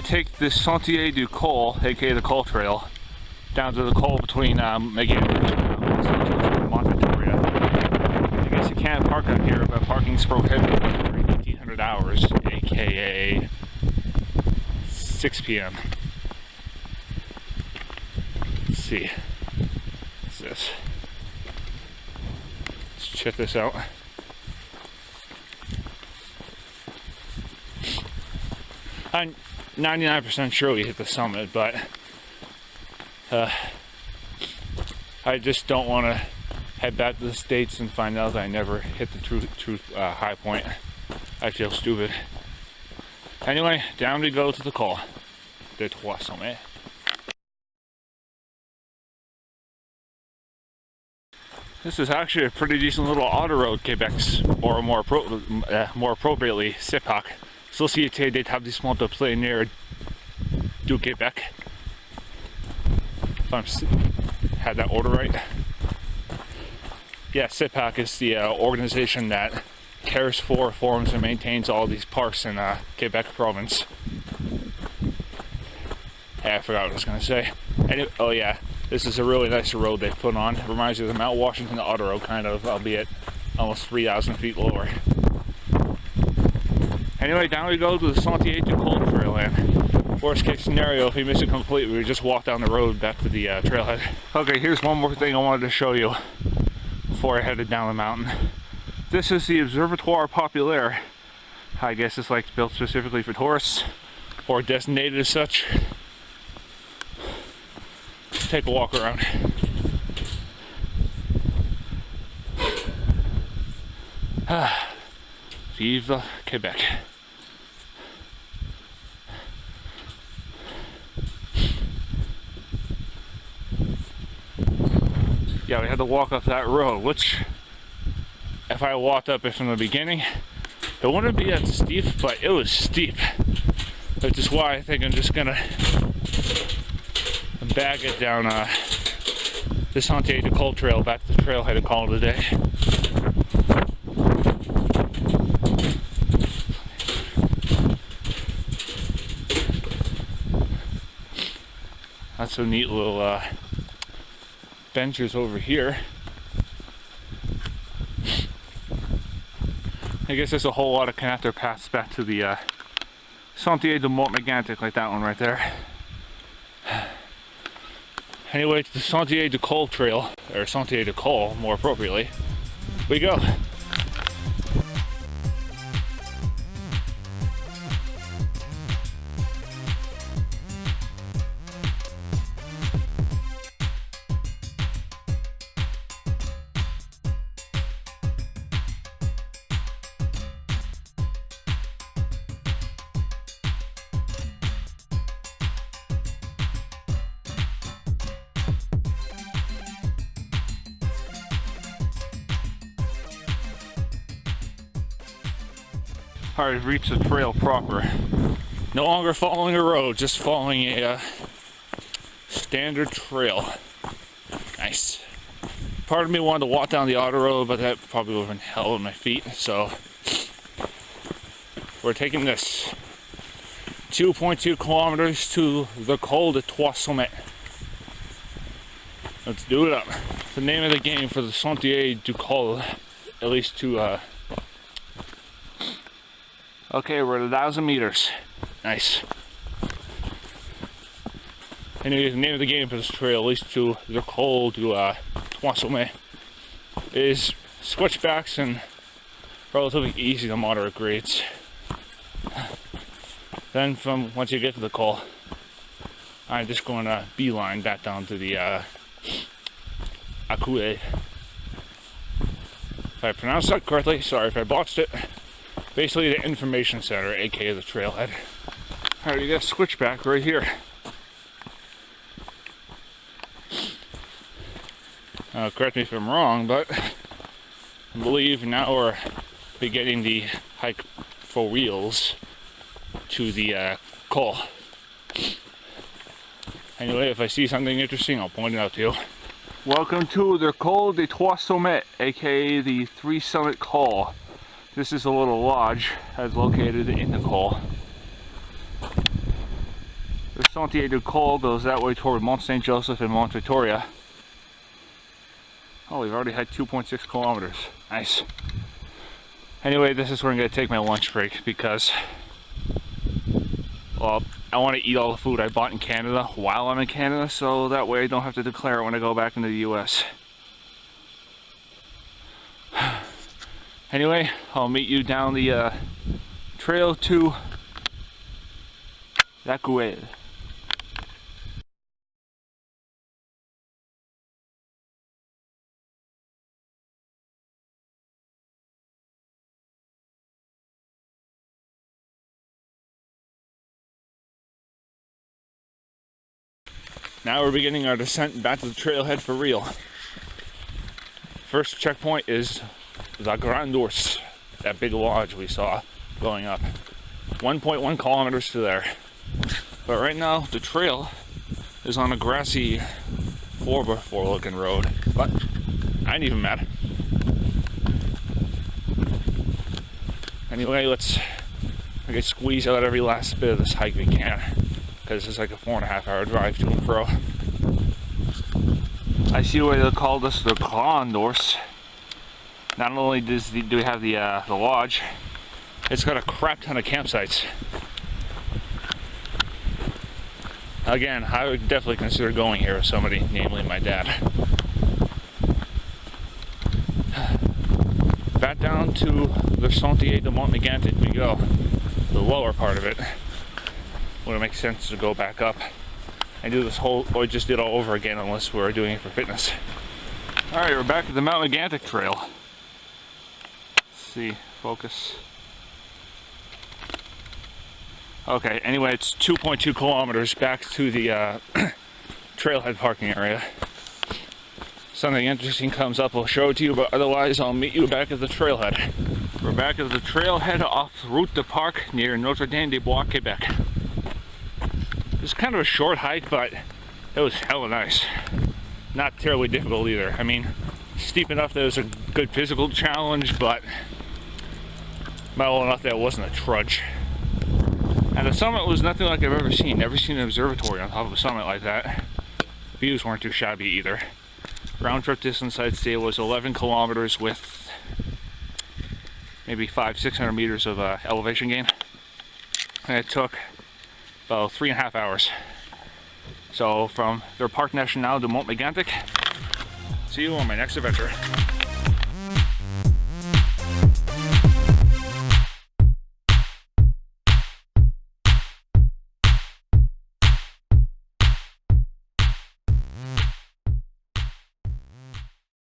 to take this Sentier du Col, aka the Col Trail, down to the Col between Mégantic and Mont Mégantic. I guess you can't park out here, but parking's prohibited during 1800 hours, aka 6 p.m. Let's see. What's this? Let's check this out. I'm 99% sure we hit the summit, but I just don't want to head back to the States and find out that I never hit the true high point. I feel stupid. Anyway, down we go to the Col des Trois Sommets. This is actually a pretty decent little autoroad, Quebec's, or more appropriately, CEPAC, Société d'Établissement de Plein Air du Québec. If I had that order right. Yeah, CEPAC is the organization that cares for, forms, and maintains all these parks in Quebec province. Hey, I forgot what I was going to say. Anyway, oh yeah, this is a really nice road they've put on. It reminds me of the Mount Washington Autoroad, kind of, albeit almost 3,000 feet lower. Anyway, down we go to the Sentier du Col trail, and worst case scenario, if we miss it completely, we just walk down the road back to the trailhead. Okay, here's one more thing I wanted to show you before I headed down the mountain. This is the Observatoire Populaire. I guess it's like built specifically for tourists, or designated as such. Let's take a walk around. Vive Quebec. Yeah, we had to walk up that road, which if I walked up it from the beginning, it wouldn't be that steep, but it was steep. Which is why I think I'm just gonna bag it down the Sentier du Col trail back to the trailhead and call it a day. That's a neat little benches over here. I guess there's a whole lot of connector paths back to the Sentier de Mont Mégantic, like that one right there. Anyway, to the Sentier du Col trail, or Sentier du Col more appropriately, we go. Alright, I've reached the trail proper. No longer following a road, just following a standard trail. Nice. Part of me wanted to walk down the auto road, but that probably would have been hell on my feet, so we're taking this 2.2 kilometers to the Col des Trois Sommets. Let's do it up. The name of the game for the Sentier du Col, at least to okay, we're at 1,000 meters. Nice. Anyway, the name of the game for this trail, at least to the Col des Trois Sommets, is switchbacks and relatively easy to moderate grades. Then from once you get to the Col, I'm just going to beeline back down to the Acoué. If I pronounced that correctly, sorry if I botched it. Basically the information center, aka the trailhead. Alright, you got a switchback right here. Correct me if I'm wrong, but I believe now we're beginning the hike for reals to the Col. Anyway, if I see something interesting, I'll point it out to you. Welcome to the Col des Trois Sommets, aka the Three Summit Col. This is a little lodge that's located in the Col. The Sentier du Col goes that way toward Mont Saint Joseph and Mont Victoria. Oh, we've already had 2.6 kilometers. Nice. Anyway, this is where I'm going to take my lunch break because, well, I want to eat all the food I bought in Canada while I'm in Canada, so that way I don't have to declare it when I go back into the US. Anyway, I'll meet you down the trail to Lac-Mégantic. Now we're beginning our descent back to the trailhead for real. First checkpoint is the Grand Ours, that big lodge we saw going up. 1.1 kilometers to there. But right now the trail is on a grassy 4x4 looking road. But I ain't even mad. Anyway, let's squeeze out every last bit of this hike we can, because it's like a 4.5 hour drive to and fro. I see why they call this the Grand Ours. Not only do we have the lodge, it's got a crap ton of campsites. Again, I would definitely consider going here with somebody, namely my dad. Back down to the Sentier de Mont Mégantic we go, the lower part of it. Would it make sense to go back up and do this whole, or just did all over again unless we're doing it for fitness. Alright, we're back at the Mont Mégantic trail. Let's see, focus. Okay, anyway, it's 2.2 kilometers back to the trailhead parking area. Something interesting comes up, I'll show it to you, but otherwise I'll meet you back at the trailhead. We're back at the trailhead off Route de Parc near Notre-Dame-des-Bois, Quebec. It's kind of a short hike, but it was hella nice. Not terribly difficult either. I mean, steep enough that it was a good physical challenge, but mellow enough that it wasn't a trudge. And the summit was nothing like I've ever seen. Never seen an observatory on top of a summit like that. Views weren't too shabby either. Round trip distance I'd say was 11 kilometers with maybe 500-600 meters of elevation gain. And it took about 3.5 hours. So from their Parc National to Mont Mégantic, see you on my next adventure.